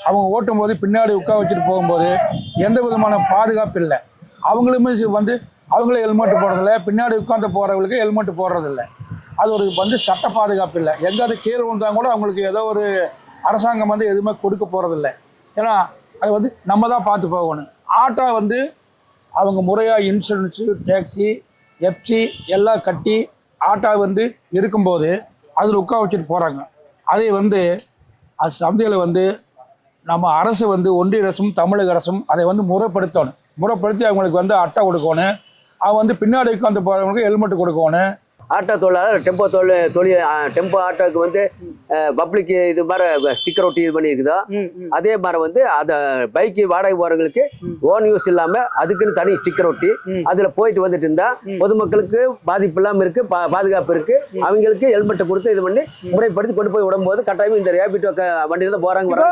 அவங்க ஓட்டும்போது பின்னாடி உட்கார வச்சுட்டு போகும்போது எந்த விதமான பாதுகாப்பு இல்லை. அவங்களுமே வந்து அவங்களே ஹெல்மெட் போடுறதில்ல, பின்னாடி உட்காந்து போகிறவங்களுக்கு ஹெல்மெட் போடுறதில்ல. அது ஒரு வந்து சட்ட பாதுகாப்பு இல்லை. எங்கேயாவது கீழே விழுந்தால் கூட அவங்களுக்கு ஏதோ ஒரு அரசாங்கம் வந்து எதுவுமே கொடுக்க போகிறதில்ல. ஏன்னா அது வந்து நம்ம தான் பார்த்து போகணும். ஆட்டோ வந்து அவங்க முறையாக இன்சூரன்ஸு, டேக்ஸி, எஃப்சி எல்லாம் கட்டி ஆட்டோ வந்து இருக்கும்போது அதில் உட்கார வச்சுட்டு போகிறாங்க. அதை வந்து அது சந்தையில் வந்து நம்ம அரசு வந்து ஒன்றிய அரசும் தமிழக அரசும் அதை வந்து முறைப்படுத்தணும். முறைப்படுத்தி அவங்களுக்கு வந்து அட்டை கொடுக்கணும். அவன் வந்து பின்னாடி உட்காந்து போகிறவங்களுக்கு ஹெல்மெட் கொடுக்கணும். ஆட்டோ தொழிலாளர் டெம்போ டெம்போ ஆட்டோவுக்கு வந்து பப்ளிக் இது மாதிரி ஸ்டிக்கர் ஒட்டி இது பண்ணியிருக்குதோ அதே மாதிரி வந்து அதை பைக்கு வாடகை போகிறவங்களுக்கு ஓன் யூஸ் இல்லாமல் அதுக்குன்னு தனி ஸ்டிக்கர் ஒட்டி அதில் போயிட்டு வந்துட்டு இருந்தா பொதுமக்களுக்கு பாதிப்பு இல்லாமல் இருக்கு, பாதுகாப்பு இருக்கு. அவங்களுக்கு ஹெல்மெட்டை கொடுத்து இது பண்ணி முறைப்படுத்தி கொண்டு போய் விடும்போது கட்டாயம் இந்த ரேபிட்டோ வண்டியில் தான் போகிறாங்க.